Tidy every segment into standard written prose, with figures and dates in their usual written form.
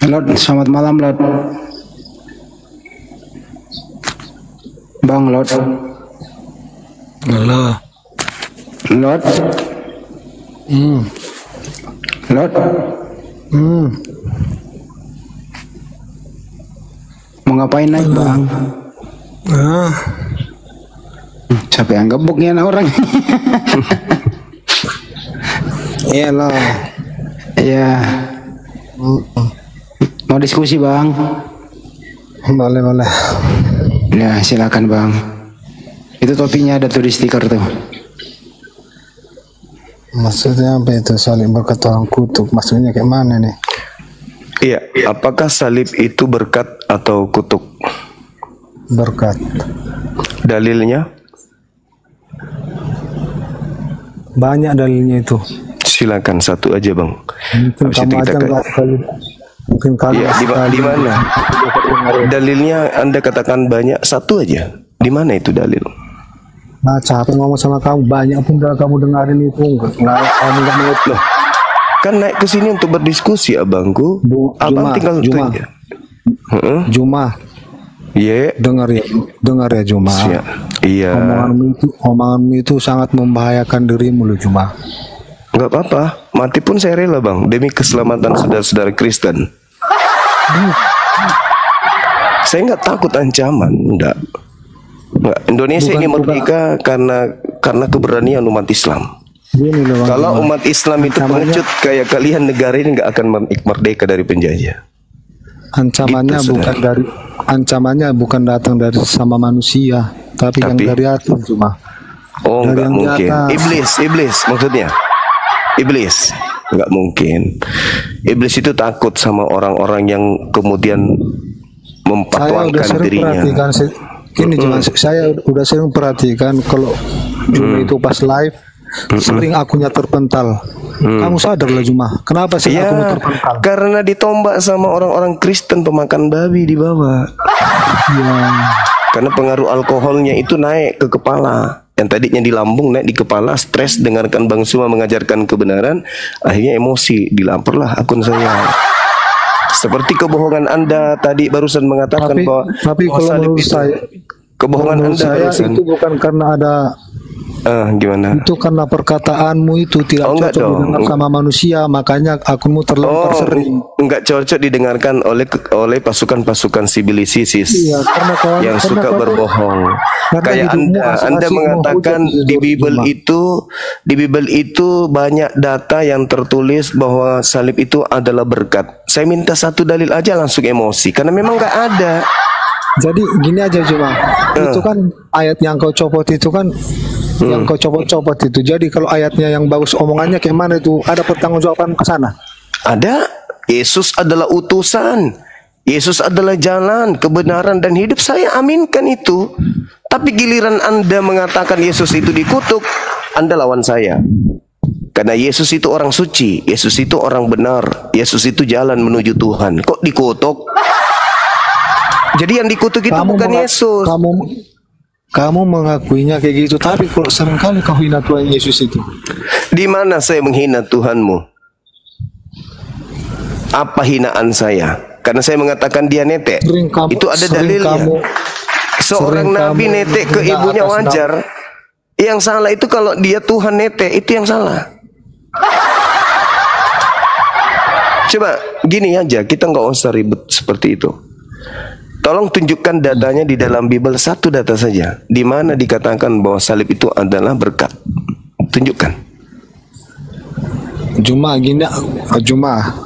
Lot, selamat malam Lot. Bang Lot. Halo. Lot. Lot. Mau ngapain naik bang? Siapa yang gebuknya orang? Iya loh. Iya. Mau diskusi bang? Boleh. Ya silakan bang. Itu topinya ada tuh di stiker tuh. Maksudnya apa itu saling berkatuan kutuk? Maksudnya kayak mana nih? Iya, apakah salib itu berkat atau kutuk? Berkat. Dalilnya? Banyak dalilnya itu. Silakan satu aja bang. Mungkin Habis kamu itu kita aja nggak sekali. Mungkin kali. Iya, di mana? Dalilnya Anda katakan banyak, satu aja. Di mana itu dalil? Nah, capek ngomong sama kamu, banyak pun udah kamu dengarin itu kamu nggak mengerti. Loh, kan naik ke sini untuk berdiskusi abangku. Abang tinggal Juma. tanya. Juma. Iya. Dengar ya Juma. Iya. Omonganmu itu sangat membahayakan dirimu loh Juma. Enggak apa-apa, mati pun saya rela bang, demi keselamatan saudara-saudara Kristen. Saya nggak takut ancaman, enggak. Indonesia ini merdeka karena keberanian umat Islam. Kalau umat Islam itu pengecut kayak kalian, negara ini nggak akan merdeka dari penjajah. Ancamannya gitu, ancamannya bukan datang dari sama manusia, tapi yang dari atas cuma. Oh, nggak mungkin. Iblis maksudnya. Iblis nggak mungkin. Iblis itu takut sama orang-orang yang kemudian mempatuankan dirinya. Saya udah sering perhatikan kalau Juma itu pas live sering akunnya terpental. Kamu sadar lah Juma, kenapa sih akunnya terpental? Karena ditombak sama orang-orang Kristen pemakan babi di bawah. Karena pengaruh alkoholnya itu naik ke kepala. Yang tadinya di lambung naik di kepala, stres dengarkan Bang Suma mengajarkan kebenaran, akhirnya emosi, dilamparlah akun saya. Seperti kebohongan Anda tadi barusan mengatakan tapi kalau menurut saya kebohongan Anda barusan itu bukan karena ada gimana? Itu karena perkataanmu itu tidak cocok didengar sama manusia, makanya akunmu terlempar sering. Enggak cocok didengarkan oleh pasukan-pasukan sibilisisis yang suka berbohong. Kayak Anda mengatakan di Bible itu banyak data yang tertulis bahwa salib itu adalah berkat. Saya minta satu dalil aja langsung emosi karena memang nggak ada. Jadi gini aja cuma itu kan ayat yang kau copot itu kan yang kau copot-copot itu. Jadi kalau ayatnya yang bagus omongannya kayak mana itu, ada pertanggungjawaban ke sana? Ada. Yesus adalah utusan. Yesus adalah jalan, kebenaran dan hidup. Saya aminkan itu. Tapi giliran Anda mengatakan Yesus itu dikutuk, Anda lawan saya. Karena Yesus itu orang suci, Yesus itu orang benar, Yesus itu jalan menuju Tuhan. Kok dikutuk? Jadi yang dikutuk itu bukan Yesus. Kamu mengakuinya kayak gitu, tapi kalau seringkali kau hina Tuhan Yesus itu. Di mana saya menghina Tuhanmu? Apa hinaan saya? Karena saya mengatakan dia netek. Itu ada dalilnya. Seorang nabi netek ke ibunya wajar. Yang salah itu kalau dia Tuhan netek, itu yang salah. Coba gini aja, kita nggak usah ribet seperti itu. Tolong tunjukkan datanya di dalam Bible, satu data saja. Di mana dikatakan bahwa salib itu adalah berkat. Tunjukkan. Juma,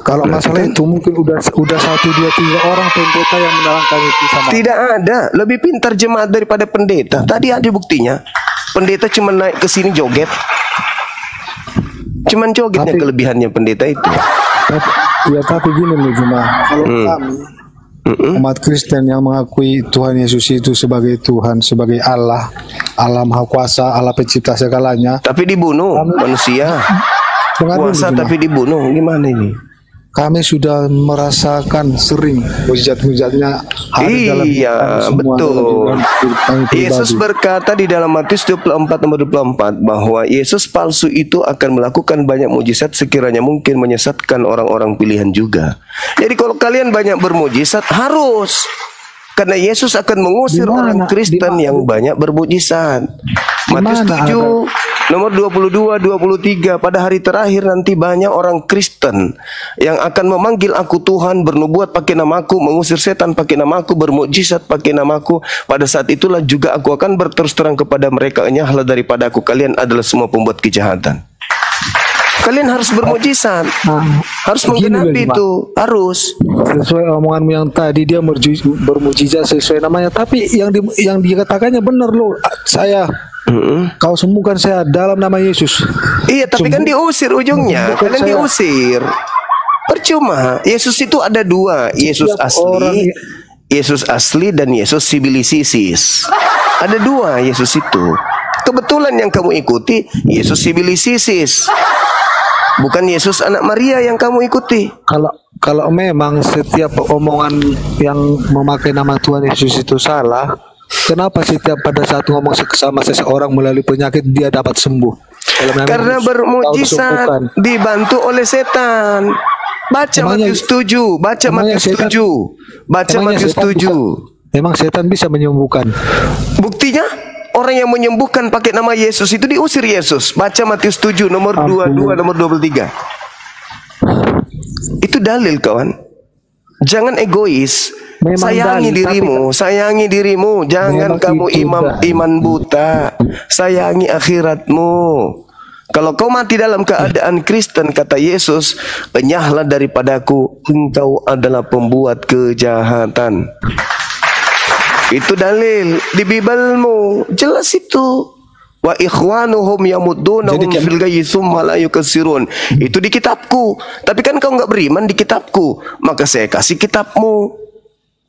kalau masalah itu mungkin udah 1, 2, 3 orang pendeta yang menerangkan itu sama. Tidak ada, lebih pintar jemaat daripada pendeta. Tadi ada buktinya. Pendeta cuma naik ke sini joget. Cuman jogetnya kelebihannya pendeta itu. Tapi gini nih Juma, kalau kami umat Kristen yang mengakui Tuhan Yesus itu sebagai Tuhan, sebagai Allah, Allah Maha Kuasa, Allah pencipta segalanya. Tapi dibunuh manusia. Kuasa tapi dibunuh, gimana ini? kami sudah merasakan sering mujizat-mujizatnya Iya, betul. Yesus berkata di dalam Matius 24 nomor 24 bahwa Yesus palsu itu akan melakukan banyak mujizat sekiranya mungkin menyesatkan orang-orang pilihan juga. Jadi kalau kalian banyak bermujizat harus, karena Yesus akan mengusir orang Kristen yang banyak bermujizat. Matius 7 nomor 22, 23, pada hari terakhir nanti banyak orang Kristen yang akan memanggil aku Tuhan, bernubuat pakai namaku, mengusir setan pakai namaku, bermukjizat pakai namaku. Pada saat itulah juga aku akan berterus terang kepada mereka, enyahlah daripada aku, kalian adalah semua pembuat kejahatan. Kalian harus bermukjizat, harus menggenapi itu, harus. Sesuai omonganmu yang tadi, dia bermujizat sesuai namanya. Tapi yang dikatakannya benar loh. Kau sembuhkan saya dalam nama Yesus. Iya, tapi kan diusir ujungnya. Kalian diusir. Percuma. Yesus itu ada dua, Yesus asli, Yesus asli dan Yesus sibilisisis. Ada dua Yesus itu. Kebetulan yang kamu ikuti Yesus sibilisisis, bukan Yesus anak Maria yang kamu ikuti. Kalau memang setiap omongan yang memakai nama Tuhan Yesus itu salah, kenapa setiap pada saat ngomong sama seseorang melalui penyakit dia dapat sembuh? Karena bermujizat dibantu oleh setan. Baca Matius 7, baca Matius 7, baca Matius 7. Memang setan bisa menyembuhkan. Buktinya orang yang menyembuhkan pakai nama Yesus itu diusir Yesus. Baca Matius 7 nomor 22 nomor 23. Itu dalil, kawan. Jangan egois. Sayangi dirimu, sayangi dirimu. Jangan kamu iman buta. Sayangi akhiratmu. Kalau kau mati dalam keadaan Kristen, kata Yesus, enyahlah daripadaku, engkau adalah pembuat kejahatan. Itu dalil di Bibelmu, jelas itu. Wa ikhwanuhum yamuddunahum fil ghayyi tsumma la yukassirun. Itu di kitabku. Tapi kan kau enggak beriman di kitabku, maka saya kasih kitabmu.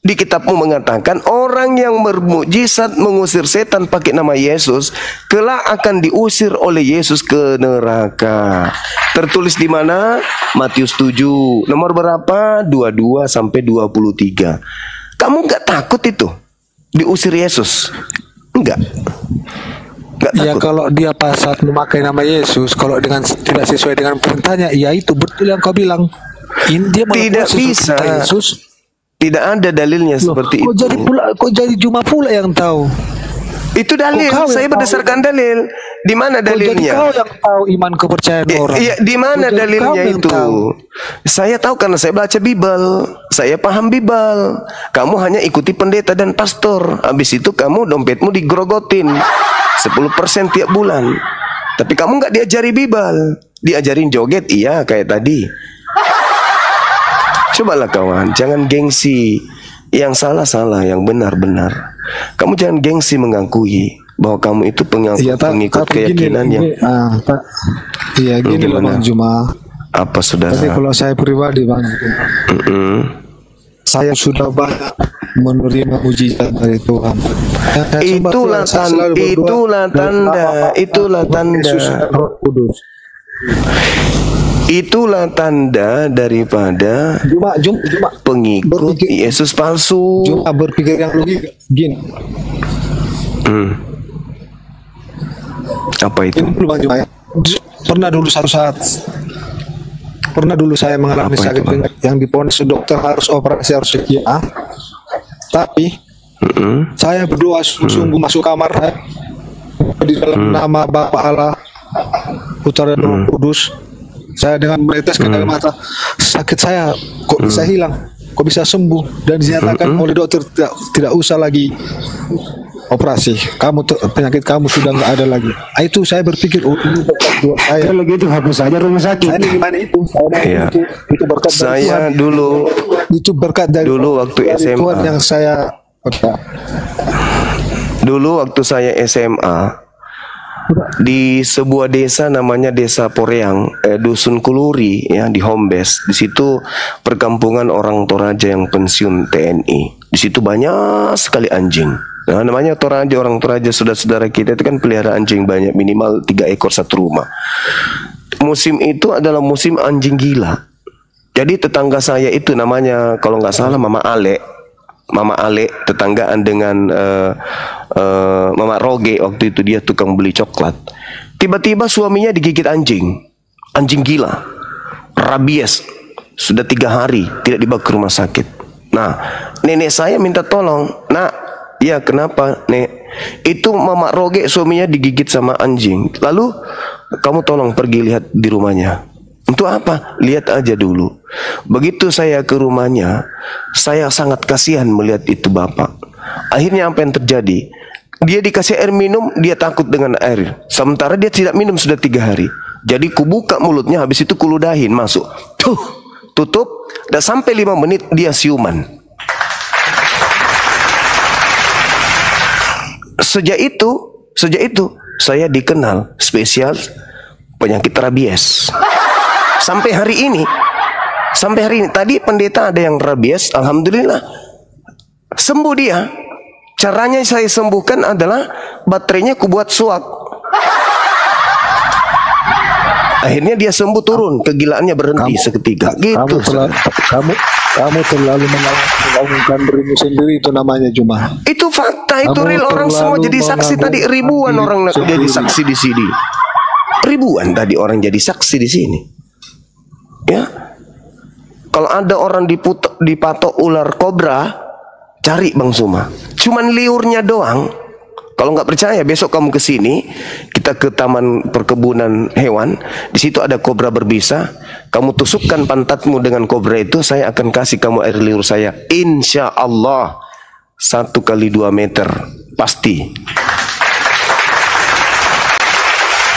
Di kitabmu mengatakan orang yang bermukjizat mengusir setan pakai nama Yesus kelak akan diusir oleh Yesus ke neraka. Tertulis di mana? Matius 7 nomor berapa? 22 sampai 23. Kamu enggak takut itu diusir Yesus? Enggak. Ya kalau dia pas saat memakai nama Yesus, kalau dengan tidak sesuai dengan perintahnya, ya itu betul yang kau bilang. Dia tidak bisa. Yesus. Tidak ada dalilnya seperti itu. Kok jadi cuma pula yang tahu? Itu dalil. Saya berdasarkan dalil. Di mana dalilnya? Kau yang tahu iman kepercayaan orang. Iya, di mana dalilnya itu? Saya tahu karena saya baca Bible. Saya paham Bible. Kamu hanya ikuti pendeta dan pastor. Habis itu kamu dompetmu digrogotin 10% tiap bulan. Tapi kamu nggak diajari Bible. Diajarin joget, iya kayak tadi. Cobalah kawan, jangan gengsi. Yang salah-salah, yang benar-benar. Kamu jangan gengsi mengakui bahwa kamu itu pengikut keyakinan yang... Iya gini loh Bang Juma. Apa saudara? Tapi kalau saya pribadi Bang, saya sudah banyak menerima mujizat dari Tuhan. Itulah tanda. Itulah tanda daripada pengikut Yesus palsu. Cuma berpikir yang logika gini. Apa itu? Pernah dulu saya mengalami sakit yang diponis dokter harus operasi, harus sekian. Tapi saya berdoa sungguh masuk kamar di dalam nama Bapa Allah, Putra dan Roh Kudus. Saya dengan meneteskan air mata, sakit saya kok bisa hilang, kok bisa sembuh, dan dinyatakan oleh dokter tidak usah lagi operasi, penyakit kamu sudah nggak ada lagi. Itu saya berpikir, ini berkat doa saya. Kalau gitu hapus saja rumah sakit. Saya gimana itu? Itu berkat dari saya Tuhan. Itu berkat dari waktu SMA. Tuhan yang saya berkat. Dulu waktu saya SMA, di sebuah desa namanya Desa Poreang, Dusun Kuluri ya, di Hombes. Di situ perkampungan orang Toraja yang pensiun TNI. Di situ banyak sekali anjing. Nah, namanya Toraja, orang Toraja saudara-saudara kita itu kan pelihara anjing banyak, minimal 3 ekor satu rumah. Musim itu adalah musim anjing gila. Jadi tetangga saya itu namanya kalau nggak salah Mama Ale. Mama Ale tetanggaan dengan Mama Roge, waktu itu dia tukang beli coklat. Tiba-tiba suaminya digigit anjing. Anjing gila. Rabies. Sudah 3 hari tidak dibawa ke rumah sakit. Nah, nenek saya minta tolong. Nak, ya kenapa nek? Itu Mama Roge suaminya digigit sama anjing. Lalu kamu tolong pergi lihat di rumahnya. Untuk apa? Lihat aja dulu. Begitu saya ke rumahnya, saya sangat kasihan melihat itu bapak. Akhirnya apa yang terjadi? Dia dikasih air minum, dia takut dengan air. Sementara dia tidak minum sudah 3 hari. Jadi kubuka mulutnya, habis itu kuludahin masuk. Tutup, dan sampai 5 menit dia siuman. Sejak itu saya dikenal spesial penyakit rabies. Sampai hari ini tadi pendeta ada yang rabies, alhamdulillah sembuh dia. Caranya saya sembuhkan adalah baterainya kubuat suak. Akhirnya dia sembuh, turun, kegilaannya berhenti seketika. Gitu. Kamu terlalu melakukan dirimu sendiri, itu namanya cuma. Itu fakta, itu real, orang semua jadi saksi tadi, ribuan orang jadi saksi di sini. Ribuan tadi orang jadi saksi di sini. Ya, kalau ada orang dipatok ular kobra, cari Bang Suma. Cuman liurnya doang. Kalau nggak percaya, besok kamu ke sini, kita ke taman perkebunan hewan. Di situ ada kobra berbisa. Kamu tusukkan pantatmu dengan kobra itu, saya akan kasih kamu air liur saya. Insya Allah 1 kali 2 meter pasti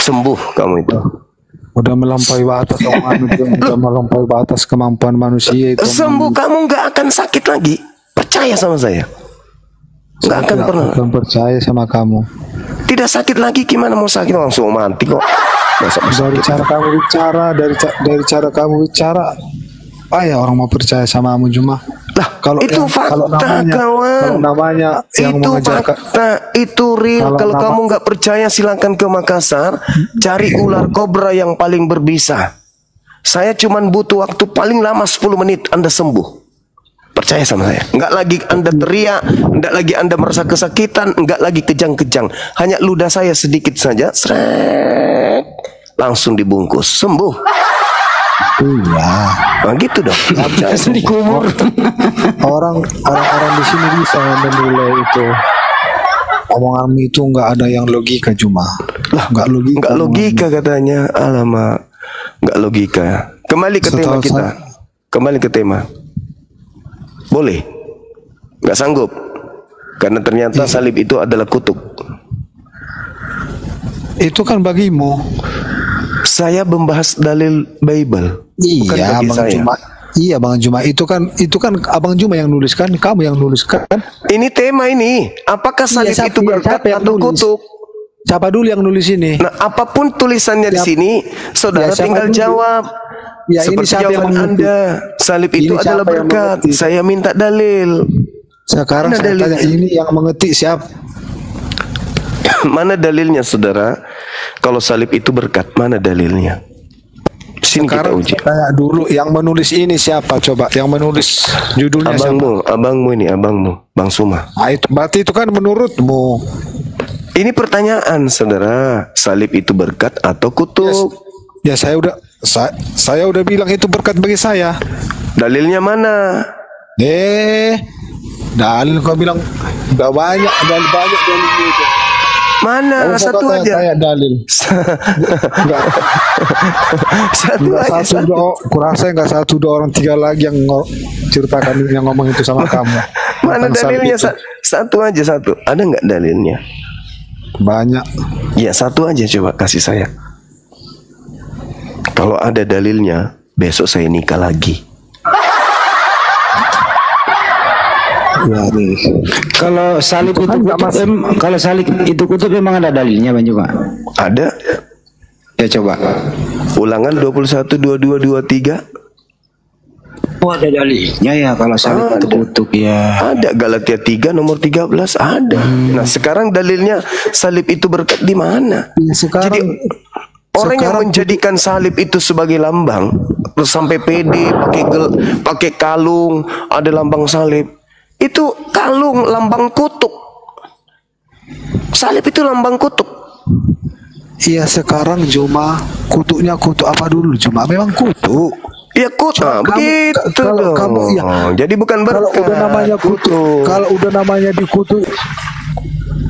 sembuh kamu itu. Udah melampaui batas udah melampaui batas kemampuan manusia itu. Sembuh, kamu nggak akan sakit lagi. Percaya sama saya. Nggak akan pernah. Akan percaya sama kamu. Tidak sakit lagi, gimana mau sakit, langsung mati kok. Dari cara kamu bicara, dari cara kamu bicara, ya orang mau percaya samamu cuma. Lah, kalau itu fakta, kawan. Kalau namanya yang itu fakta, itu real. Kalau kamu nggak percaya, silakan ke Makassar, cari ular kobra yang paling berbisa. Saya cuman butuh waktu paling lama 10 menit, Anda sembuh. Percaya sama saya. Enggak lagi Anda teriak, enggak lagi Anda merasa kesakitan, enggak lagi kejang-kejang. Hanya ludah saya sedikit saja, srek, langsung dibungkus, sembuh. Iya. Nah, gitu dong. Dikumur. Orang-orang di sini bisa menilai itu. Omonganmu itu enggak ada yang logika cuma. Lah, enggak logika. Enggak logika katanya. Alamak. Enggak logika. Kembali ke tema kita. Kembali ke tema. Boleh? Nggak sanggup? Karena ternyata salib itu adalah kutuk. Itu kan bagimu. Saya membahas dalil Bible. Iya, Bang Juma. Iya, Bang Juma. Itu kan Abang Juma yang nuliskan, kamu yang nuliskan. Ini tema ini. Apakah salib itu berkat atau kutuk? Siapa dulu yang nulis ini? Nah, apapun tulisannya di sini, saudara tinggal jawab. Ya, seperti jawaban Anda, salib itu adalah berkat. Saya minta dalil. Sekarang saya tanya, ini yang mengetik siapa? Mana dalilnya, saudara? Kalau salib itu berkat, mana dalilnya? Sini sekarang kita uji. Tanya dulu, yang menulis ini siapa? Coba, yang menulis judulnya siapa? Abangmu ini, abangmu, Bang Suma. Nah, itu berarti itu kan menurutmu. Ini pertanyaan, saudara. Salib itu berkat atau kutuk? Ya, saya udah bilang itu berkat bagi saya. Dalilnya mana? Dalil kau bilang udah banyak dalilnya itu. Mana? Satu aja. Saya dalil. Kurasa enggak 1 2 orang 3 lagi yang ceritakan yang ngomong itu sama kamu. Mana dalilnya? Satu aja, satu. Ada nggak dalilnya? Banyak. Ya, satu aja coba kasih saya. Kalau ada dalilnya, besok saya nikah lagi. Ya, kalau salib itu kutub, kalau salib itu kutub memang ada dalilnya, Bang juga. Ada. Ya coba. Ulangan 21 22 23. Oh, ada dalilnya ya kalau salib itu kutub ya. Ada, Galatia 3 nomor 13 ada. Nah, sekarang dalilnya salib itu berkat di mana? Ya, sekarang. Jadi Orang yang menjadikan salib itu sebagai lambang, terus sampai pede pakai kalung ada lambang salib. Itu kalung lambang kutuk. Salib itu lambang kutuk. Iya, sekarang cuma kutuknya kutuk apa dulu? Cuma memang kutuk. Ya kutuk, begitu dong. Jadi bukan berkah. Kalau udah namanya kutuk, kalau udah namanya dikutuk,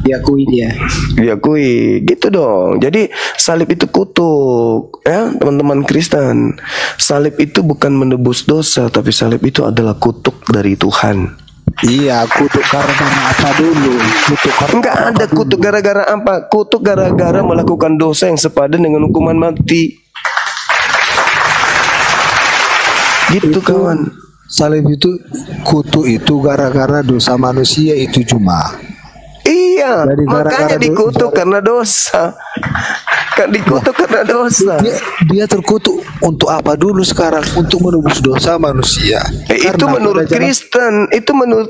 diakui dia. Diakui, gitu dong. Jadi salib itu kutuk, ya teman-teman Kristen. Salib itu bukan menebus dosa, tapi salib itu adalah kutuk dari Tuhan. Iya, kutuk gara-gara apa dulu? Kutuk enggak ada kutuk gara-gara apa? Kutuk gara-gara melakukan dosa yang sepadan dengan hukuman mati. Gitu itu, kawan. Salib itu kutuk itu gara-gara dosa manusia itu cuma. Iya, makanya dikutuk karena dosa. Kan dikutuk karena dosa. Dia terkutuk untuk apa dulu sekarang? Untuk menebus dosa manusia. Itu menurut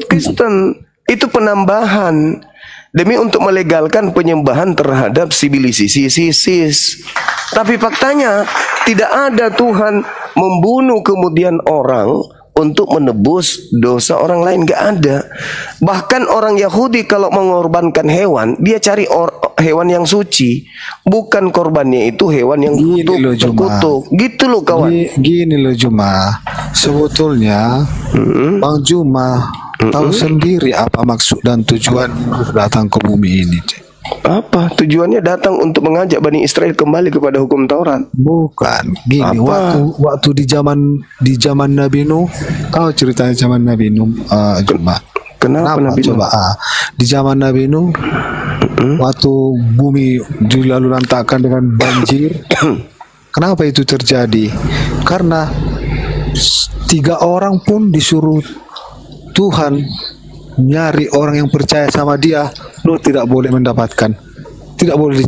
Kristen, itu penambahan demi untuk melegalkan penyembahan terhadap sivilisasi. Tapi faktanya tidak ada Tuhan membunuh kemudian orang untuk menebus dosa orang lain, nggak ada. Bahkan orang Yahudi kalau mengorbankan hewan, dia cari hewan yang suci, bukan korbannya itu hewan yang terkutuk. Gitu loh kawan. Gini loh Juma, sebetulnya Bang Juma tahu sendiri apa maksud dan tujuan datang ke bumi ini. Apa tujuannya? Datang untuk mengajak Bani Israel kembali kepada hukum Taurat. Bukan. Gini, waktu di zaman Nabi Nuh, tahu ceritanya zaman Nabi Nuh, Juma? Kenapa Nabi Nuh? Di zaman Nabi Nuh, waktu bumi dilalu lantakkan dengan banjir, kenapa itu terjadi? Karena 3 orang pun disuruh Tuhan nyari orang yang percaya sama dia, lo tidak boleh mendapatkan, tidak boleh,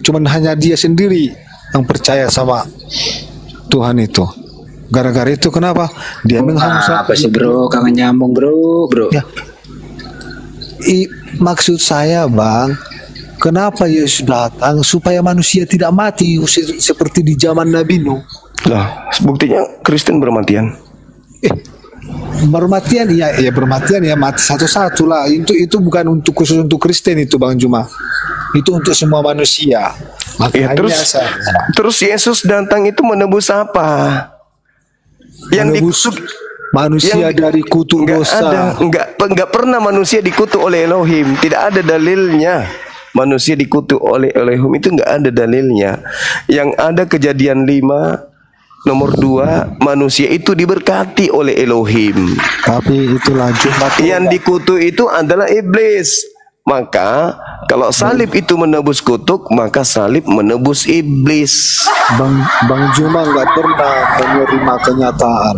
cuman hanya dia sendiri yang percaya sama Tuhan itu. Gara-gara itu kenapa dia menghangus? Apa sih bro, kangen nyambung bro. Ya. Maksud saya Bang, kenapa Yesus datang supaya manusia tidak mati seperti di zaman Nabi Nuh? Lah, buktinya Kristen bermatian. Bermatian ya bermatian ya, mati satu-satu lah. Itu bukan khusus untuk Kristen itu Bang Juma. Itu untuk semua manusia. Ya, terus Yesus datang itu menebus apa? Menebus manusia dari kutuk dosa. Enggak pernah manusia dikutuk oleh Elohim. Tidak ada dalilnya. Manusia dikutuk oleh Elohim itu enggak ada dalilnya. Yang ada Kejadian 5 nomor 2, manusia itu diberkati oleh Elohim. Tapi itulah yang dikutuk itu adalah iblis. Maka kalau salib itu menebus kutuk, maka salib menebus iblis. Bang Juma nggak pernah menerima kenyataan.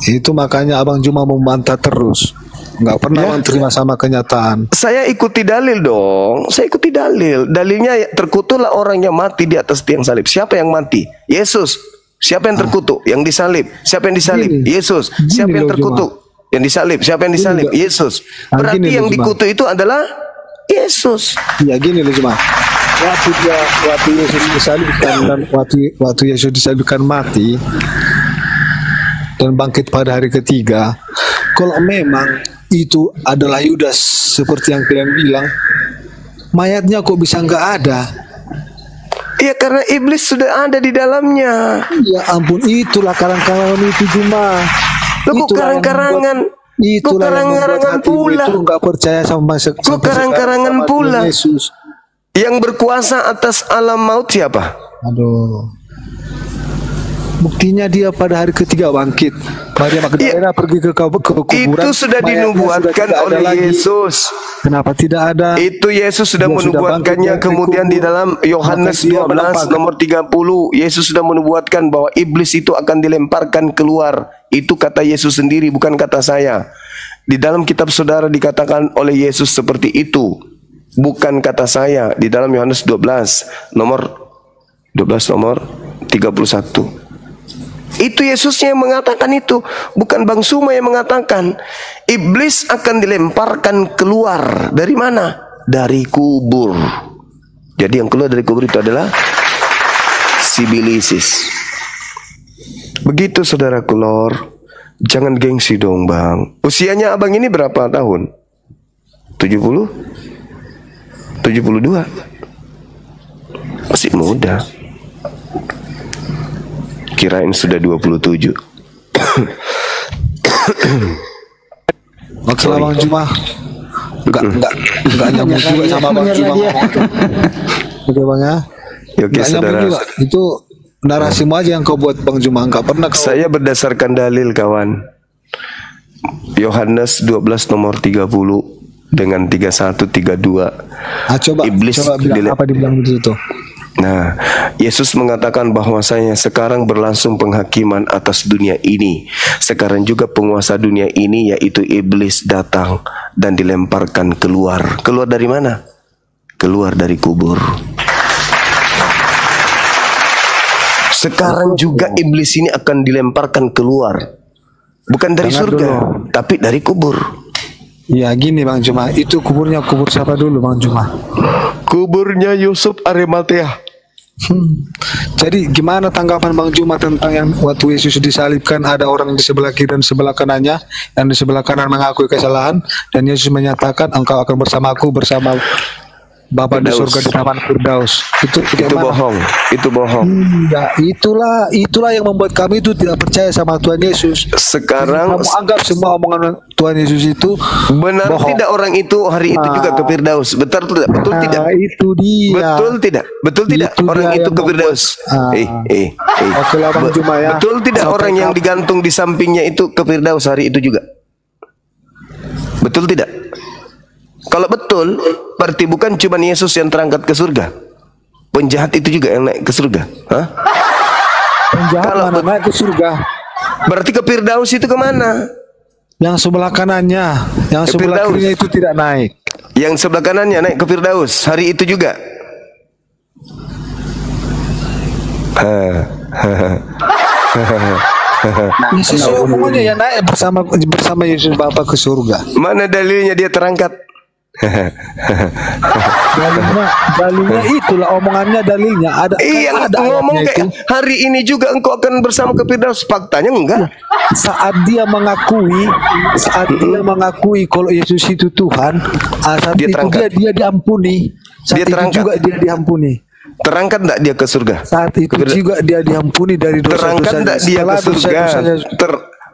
Itu makanya Abang Juma membantah terus. Nggak pernah menerima sama kenyataan. Saya ikuti dalil dong. Saya ikuti dalil. Dalilnya terkutuklah orang yang mati di atas tiang salib. Siapa yang mati? Yesus. Siapa yang terkutuk? Yang disalib. Siapa yang disalib? Yesus. Siapa yang terkutuk? Yang disalib. Siapa yang disalib? Yesus. Berarti yang dikutuk itu adalah Yesus. Ya gini loh Juma. Waktu Yesus disalibkan dan waktu Yesus disalibkan mati dan bangkit pada hari ketiga, kalau memang itu adalah Yudas seperti yang kalian bilang, mayatnya kok bisa nggak ada? Ya karena iblis sudah ada di dalamnya. Ya ampun, itulah karang-karangan itu Juma. Kok karang-karangan? Kok karang-karangan pula? Itu nggak percaya sama kok karang-karangan pula? Yesus. Yang berkuasa atas alam maut siapa? Aduh. Buktinya dia pada hari ketiga bangkit. Maria Magdalena pergi ke kuburan. Itu sudah dinubuatkan oleh Yesus. Kenapa tidak ada? Itu Yesus sudah menubuatkannya kemudian di dalam Yohanes 12 nomor 30. Yesus sudah menubuatkan bahwa iblis itu akan dilemparkan keluar. Itu kata Yesus sendiri, bukan kata saya. Di dalam kitab saudara dikatakan oleh Yesus seperti itu. Bukan kata saya. Di dalam Yohanes 12 nomor 31. Itu Yesusnya yang mengatakan itu, bukan Bang Suma yang mengatakan. Iblis akan dilemparkan keluar dari mana? Dari kubur. Jadi yang keluar dari kubur itu adalah Sibilisis. Begitu saudaraku Lor. Jangan gengsi dong bang. Usianya abang ini berapa tahun? 70? 72? Masih muda. Kirain sudah 27. Maksudnya Bang Juma enggak nyambung juga sama Bang Juma. Oke Bang ya. Oke saudara. Juga. Itu narasimu aja yang kau buat Bang Juma, enggak pernah kau... Saya berdasarkan dalil kawan. Yohanes 12 nomor 30 dengan 31 32. Coba bilang apa dibilang itu tuh. Nah, Yesus mengatakan bahwasanya sekarang berlangsung penghakiman atas dunia ini. Sekarang juga penguasa dunia ini yaitu iblis datang dan dilemparkan keluar. Keluar dari mana? Keluar dari kubur. Sekarang juga iblis ini akan dilemparkan keluar. Bukan dari surga, tapi dari kubur. Ya gini Bang Juma, itu kuburnya kubur siapa dulu Bang Juma? Kuburnya Yusuf Arimatea. Jadi gimana tanggapan Bang Juma tentang yang waktu Yesus disalibkan ada orang di sebelah kiri dan sebelah kanannya, yang di sebelah kanan mengakui kesalahan dan Yesus menyatakan engkau akan bersamaku bersama Bapa di surga di taman Firdaus. Itu bohong. Itu bohong. Ya itulah yang membuat kami itu tidak percaya sama Tuhan Yesus. Sekarang kamu anggap semua omongan Tuhan Yesus itu benar bohong. Tidak orang itu hari itu juga ke Firdaus. Betul tidak? Betul tidak? Itu dia. Betul tidak? Betul tidak? Itu orang itu ke Firdaus. Oke lah Bang Juma ya. Betul tidak orang yang digantung di sampingnya itu ke Firdaus hari itu juga? Betul tidak? Kalau betul, berarti bukan cuma Yesus yang terangkat ke surga. Penjahat itu juga yang naik ke surga. Hah? Penjahat kalau mana naik ke surga? Berarti ke Firdaus itu kemana? Yang sebelah kanannya, yang ke sebelah Firdaus. Kirinya itu tidak naik. Yang sebelah kanannya naik ke Firdaus hari itu juga. Yesus omongannya yang naik bersama Yesus Bapa ke surga. Mana dalilnya dia terangkat? dalilnya itulah omongannya, dalilnya ada. Iya, ada ngomong kayak hari ini juga engkau akan bersama ke Firdaus. Faktanya enggak. Saat dia mengakui kalau Yesus itu Tuhan, saat dia itu dia diampuni. Saat itu juga dia diampuni. Terangkat enggak dia ke surga? Saat itu juga dia diampuni dari dosa-dosa. Terangkat enggak dia ke surga?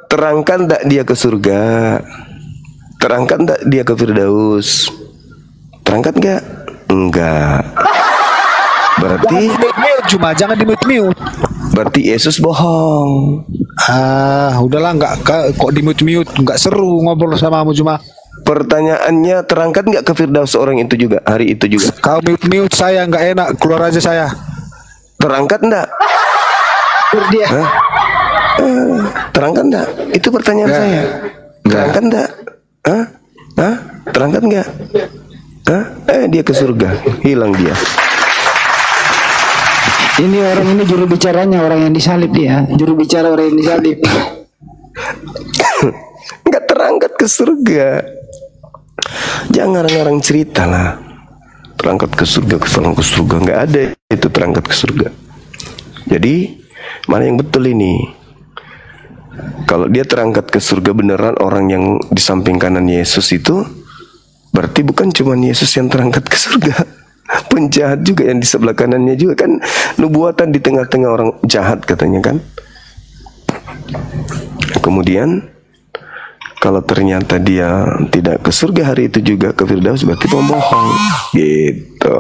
Terangkan enggak dia ke surga? Terangkat enggak dia ke Firdaus? Terangkat enggak? Enggak. Berarti jangan di-mute. Berarti Yesus bohong. Udahlah, enggak kok di-mute, enggak seru ngobrol sama kamu cuma. Pertanyaannya, terangkat enggak ke Firdaus orang itu juga hari itu juga? Kau mute saya, enggak enak, keluar aja saya. Terangkat enggak? Dia. Terangkat enggak? Itu pertanyaan saya. Terangkat enggak? Terangkat enggak? Dia ke surga, hilang dia. Ini orang ini juru bicaranya orang yang disalib dia, juru bicara orang yang disalib. Enggak terangkat ke surga. Jangan ngarang-ngarang cerita lah. Terangkat ke surga, enggak ada itu terangkat ke surga. Jadi mana yang betul ini? Kalau dia terangkat ke surga beneran orang yang di samping kanan Yesus itu, berarti bukan cuma Yesus yang terangkat ke surga. Penjahat juga yang di sebelah kanannya juga kan, nubuatan di tengah-tengah orang jahat katanya kan. Kemudian kalau ternyata dia tidak ke surga hari itu juga ke Firdaus, berarti pembohong gitu.